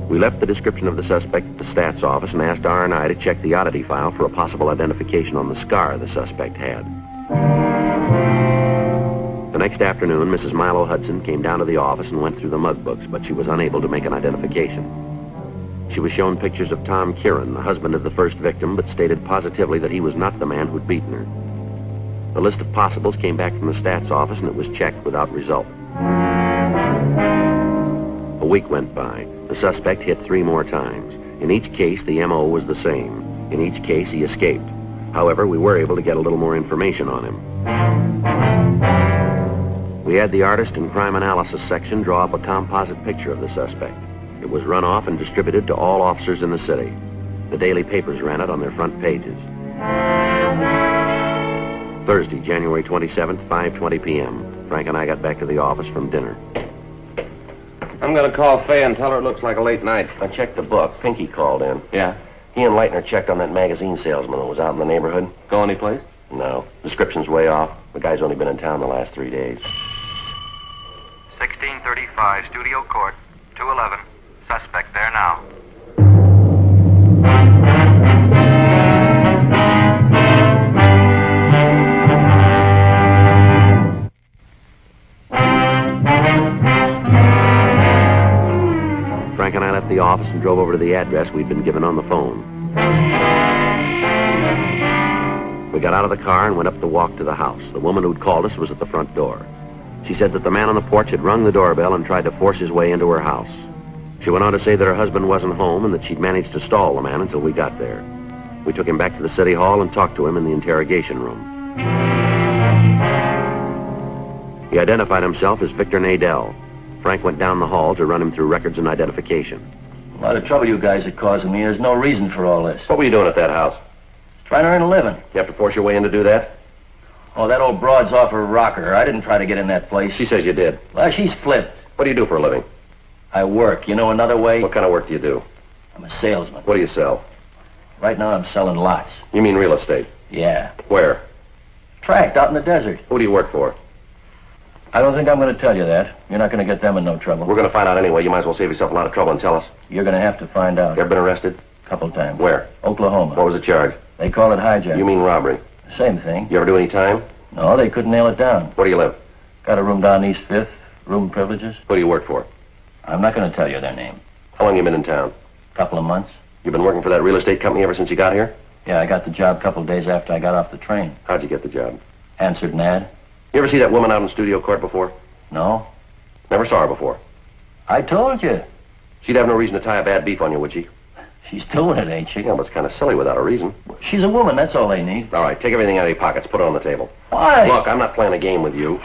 We left the description of the suspect at the stats office and asked R&I to check the oddity file for a possible identification on the scar the suspect had. The next afternoon, Mrs. Milo Hudson came down to the office and went through the mug books, but she was unable to make an identification. She was shown pictures of Tom Kieran, the husband of the first victim, but stated positively that he was not the man who'd beaten her. The list of possibles came back from the stats office, and it was checked without result. A week went by. The suspect hit 3 more times. In each case, the M.O. was the same. In each case, he escaped. However, we were able to get a little more information on him. We had the artist and crime analysis section draw up a composite picture of the suspect. It was run off and distributed to all officers in the city. The daily papers ran it on their front pages. Thursday, January 27th, 5:20 p.m. Frank and I got back to the office from dinner. I'm going to call Fay and tell her it looks like a late night. I checked the book. Pinky called in. Yeah? He and Leitner checked on that magazine salesman who was out in the neighborhood. Go anyplace? No. Description's way off. The guy's only been in town the last 3 days. 1635, Studio Court, 211. Suspect there now. Frank and I left the office and drove over to the address we'd been given on the phone. We got out of the car and went up the walk to the house. The woman who'd called us was at the front door. She said that the man on the porch had rung the doorbell and tried to force his way into her house. She went on to say that her husband wasn't home and that she'd managed to stall the man until we got there. We took him back to the city hall and talked to him in the interrogation room. He identified himself as Victor Nadell. Frank went down the hall to run him through records and identification. A lot of trouble you guys are causing me. There's no reason for all this. What were you doing at that house? Trying to earn a living. You have to force your way in to do that? Oh, that old broad's off her rocker. I didn't try to get in that place. She says you did. Well, she's flipped. What do you do for a living? I work. You know another way? What kind of work do you do? I'm a salesman. What do you sell? Right now I'm selling lots. You mean real estate? Yeah. Where? Tract out in the desert. Who do you work for? I don't think I'm going to tell you that. You're not going to get them in no trouble. We're going to find out anyway. You might as well save yourself a lot of trouble and tell us. You're going to have to find out. You ever been arrested? A couple times. Where? Oklahoma. What was the charge? They call it hijack. You mean robbery? Same thing. You ever do any time? No, they couldn't nail it down. Where do you live? Got a room down East 5th. Room privileges. Who do you work for? I'm not going to tell you their name. How long you been in town? Couple of months. You've been working for that real estate company ever since you got here? Yeah, I got the job a couple of days after I got off the train. How'd you get the job? Answered an ad. You ever see that woman out in Studio Court before? No. Never saw her before. I told you. She'd have no reason to tie a bad beef on you, would she? She's doing it, ain't she? Yeah, but it's kind of silly without a reason. She's a woman, that's all they need. All right, take everything out of your pockets. Put it on the table. Why? Look, I'm not playing a game with you.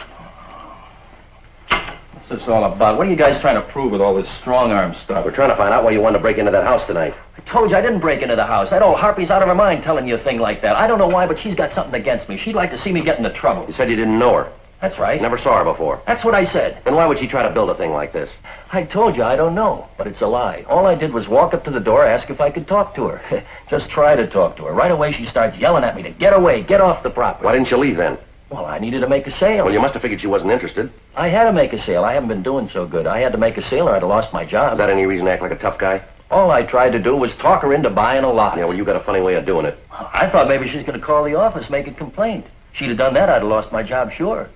What's this all about? What are you guys trying to prove with all this strong-arm stuff? We're trying to find out why you wanted to break into that house tonight. I told you I didn't break into the house. That old harpy's out of her mind telling you a thing like that. I don't know why, but she's got something against me. She'd like to see me get into trouble. You said you didn't know her. That's right. Never saw her before. That's what I said. Then why would she try to build a thing like this? I told you I don't know, but it's a lie. All I did was walk up to the door, ask if I could talk to her. Just try to talk to her. Right away she starts yelling at me to get away, get off the property. Why didn't you leave then? Well, I needed to make a sale. Well, you must have figured she wasn't interested. I had to make a sale. I haven't been doing so good. I had to make a sale or I'd have lost my job. Is that any reason to act like a tough guy? All I tried to do was talk her into buying a lot. Yeah, well, you got a funny way of doing it. I thought maybe she's going to call the office, make a complaint. She'd have done that, I'd have lost my job, sure.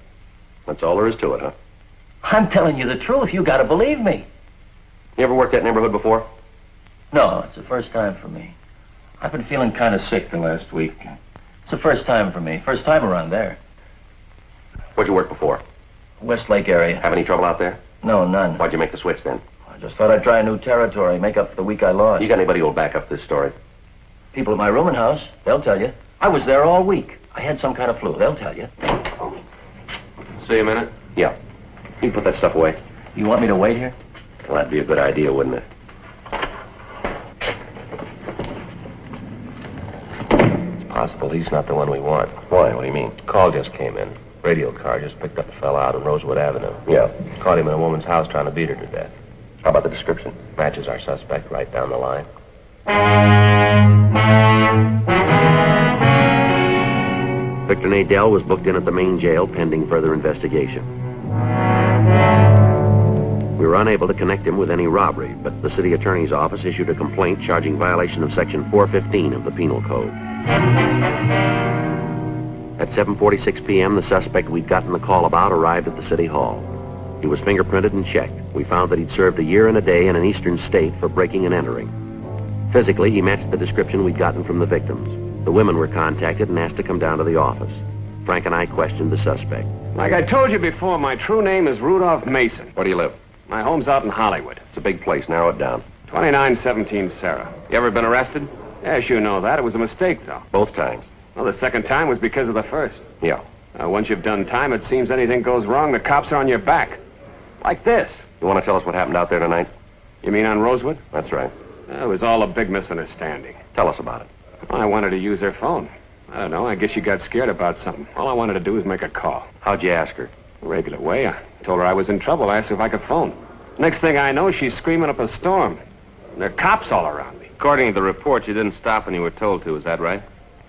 That's all there is to it, huh? I'm telling you the truth. You got to believe me. You ever worked that neighborhood before? No, it's the first time for me. I've been feeling kind of sick the last week. It's the first time for me. First time around there. Where'd you work before? Westlake area. Have any trouble out there? No, none. Why'd you make the switch then? I just thought I'd try a new territory, make up for the week I lost. You got anybody who'll back up this story? People at my rooming house, they'll tell you. I was there all week. I had some kind of flu, they'll tell you. See you a minute? Yeah. You can put that stuff away. You want me to wait here? Well, that'd be a good idea, wouldn't it? It's possible he's not the one we want. Why? What do you mean? Call just came in. Radio car just picked up a fella out on Rosewood Avenue. Yeah. Caught him in a woman's house trying to beat her to death. How about the description? Matches our suspect right down the line. Victor Nadell was booked in at the main jail pending further investigation. We were were unable to connect him with any robbery, but the city attorney's office issued a complaint charging violation of Section 415 of the Penal Code. At 7:46 p.m., the suspect we'd gotten the call about arrived at the city hall. He was fingerprinted and checked. We found that he'd served a year and a day in an eastern state for breaking and entering. Physically, he matched the description we'd gotten from the victims. The women were contacted and asked to come down to the office. Frank and I questioned the suspect. Like I told you before, my true name is Rudolph Mason. Where do you live? My home's out in Hollywood. It's a big place. Narrow it down. 2917 Sarah. You ever been arrested? Yes, you know that. It was a mistake, though. Both times. Well, the second time was because of the first. Yeah. Once you've done time, it seems anything goes wrong, the cops are on your back. Like this. You want to tell us what happened out there tonight? You mean on Rosewood? That's right. It was all a big misunderstanding. Tell us about it. Well, I wanted to use her phone. I don't know. I guess she got scared about something. All I wanted to do was make a call. How'd you ask her? The regular way. I told her I was in trouble. I asked her if I could phone. Next thing I know, she's screaming up a storm. And there are cops all around me. According to the report, you didn't stop when you were told to. Is that right?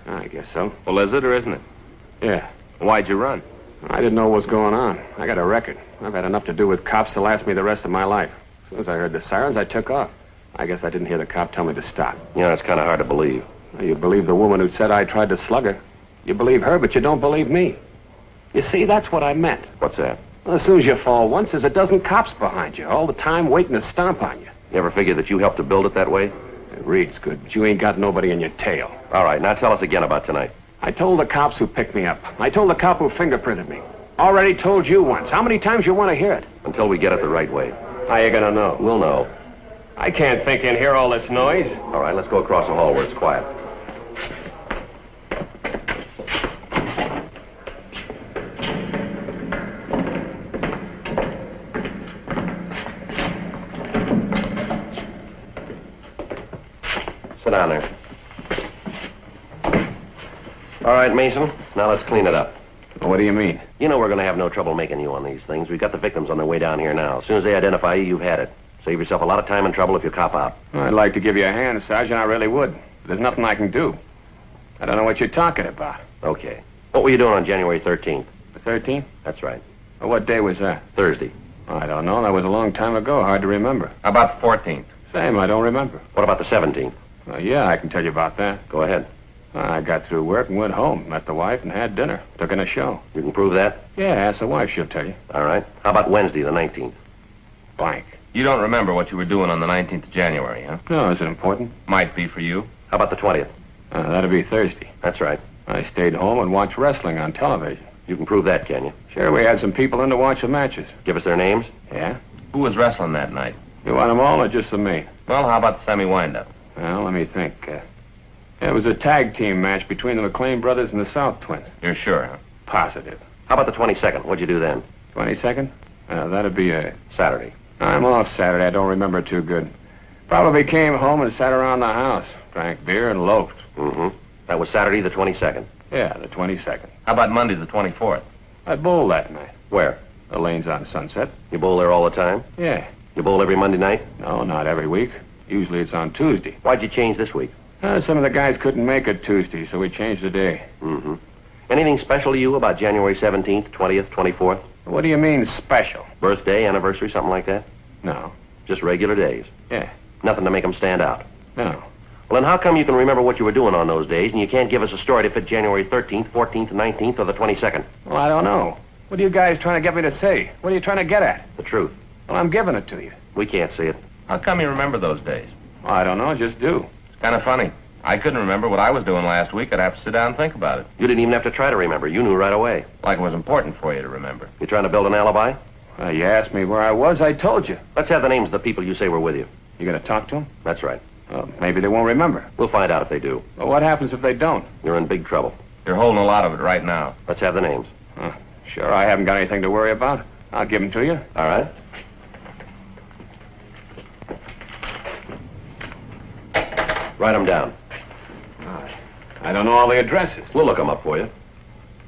I guess so. Well, is it or isn't it? Yeah. Why'd you run? I didn't know what was going on. I got a record. I've had enough to do with cops to last me the rest of my life. As soon as I heard the sirens, I took off. I guess I didn't hear the cop tell me to stop. Yeah, it's kind of hard to believe. Well, you believe the woman who said I tried to slug her. You believe her, but you don't believe me. You see, that's what I meant. What's that? Well, as soon as you fall once, there's a dozen cops behind you, all the time waiting to stomp on you. You ever figure that you helped to build it that way? It reads good, but you ain't got nobody in your tail. All right, now tell us again about tonight. I told the cops who picked me up. I told the cop who fingerprinted me. Already told you once. How many times you want to hear it? Until we get it the right way. How you gonna know? We'll know. I can't think and hear all this noise. All right, let's go across the hall where it's quiet. Sit down there. All right, Mason, now let's clean it up. What do you mean? You know we're going to have no trouble making you on these things. We've got the victims on their way down here now. As soon as they identify you, you've had it. Save yourself a lot of time and trouble if you cop out. I'd like to give you a hand, Sergeant. I really would. But there's nothing I can do. I don't know what you're talking about. Okay. What were you doing on January 13th? The 13th? That's right. Well, what day was that? Thursday. I don't know. That was a long time ago. Hard to remember. How about the 14th? Same. I don't remember. What about the 17th? Yeah, I can tell you about that. Go ahead. I got through work and went home. Met the wife and had dinner. Took in a show. You can prove that? Yeah, ask the wife. She'll tell you. All right. How about Wednesday, the 19th? Blank. You don't remember what you were doing on the 19th of January, huh? No, is it important? Might be for you. How about the 20th? That'll be Thursday. That's right. I stayed home and watched wrestling on television. You can prove that, can you? Sure, we had some people in to watch the matches. Give us their names? Yeah? Who was wrestling that night? You want them all or just the main? Well, how about the semi-windup? Well, let me think. It was a tag team match between the McLean brothers and the South Twins. You're sure, huh? Positive. How about the 22nd? What'd you do then? 22nd? That'd be a... Saturday. I'm off Saturday. I don't remember too good. Probably came home and sat around the house. Drank beer and loafed. Mm-hmm. That was Saturday, the 22nd. Yeah, the 22nd. How about Monday the 24th? I bowled that night. Where? The lane's on Sunset. You bowl there all the time? Yeah. You bowl every Monday night? No, not every week. Usually it's on Tuesday. Why'd you change this week? Some of the guys couldn't make it Tuesday, so we changed the day. Mm-hmm. Anything special to you about January 17th, 20th, 24th? What do you mean, special? Birthday, anniversary, something like that? No. Just regular days? Yeah. Nothing to make them stand out? No. Well, then how come you can remember what you were doing on those days, and you can't give us a story to fit January 13th, 14th, 19th, or the 22nd? Well, I don't know. What are you guys trying to get me to say? What are you trying to get at? The truth. Well, I'm giving it to you. We can't see it. How come you remember those days? Well, I don't know. Just do. It's kind of funny. I couldn't remember what I was doing last week. I'd have to sit down and think about it. You didn't even have to try to remember. You knew right away. Like it was important for you to remember. You trying to build an alibi? You asked me where I was. I told you. Let's have the names of the people you say were with you. You going to talk to them? That's right. Well, maybe they won't remember. We'll find out if they do. Well, what happens if they don't? You're in big trouble. You're holding a lot of it right now. Let's have the names. Sure, I haven't got anything to worry about. I'll give them to you. All right. Write them down. I don't know all the addresses. We'll look them up for you.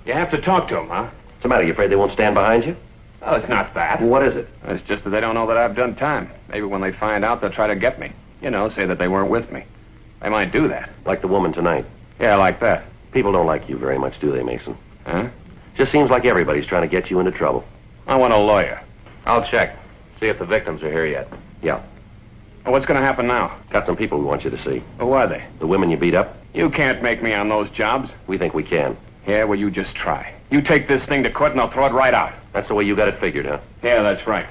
You have to talk to them, huh? What's the matter? You afraid they won't stand behind you? Well, it's not that. Well, what is it? It's just that they don't know that I've done time. Maybe when they find out, they'll try to get me. You know, say that they weren't with me. They might do that. Like the woman tonight. Yeah, like that. People don't like you very much, do they, Mason? Huh? Just seems like everybody's trying to get you into trouble. I want a lawyer. I'll check. See if the victims are here yet. Yeah. Well, what's going to happen now? Got some people we want you to see. Who are they? The women you beat up. You can't make me on those jobs. We think we can. Yeah, well, you just try. You take this thing to court and I'll throw it right out. That's the way you got it figured, huh? Yeah, that's right.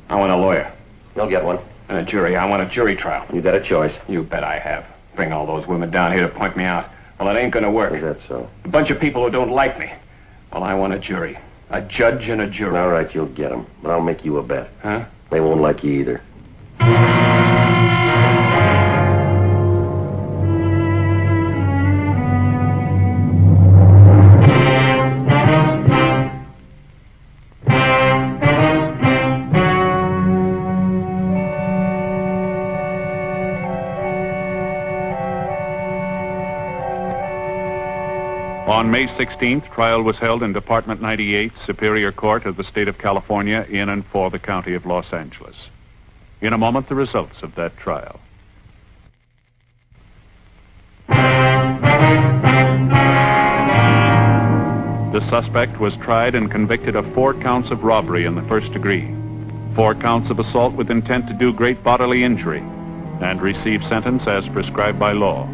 I want a lawyer. You'll get one. And a jury. I want a jury trial. You got a choice. You bet I have. Bring all those women down here to point me out. Well, it ain't gonna work. Is that so? A bunch of people who don't like me. Well, I want a jury. A judge and a jury. All right, you'll get them. But I'll make you a bet. Huh? They won't like you either. On May 16th, trial was held in Department 98, Superior Court of the State of California, in and for the County of Los Angeles. In a moment, the results of that trial. The suspect was tried and convicted of 4 counts of robbery in the first degree, 4 counts of assault with intent to do great bodily injury, and received sentence as prescribed by law.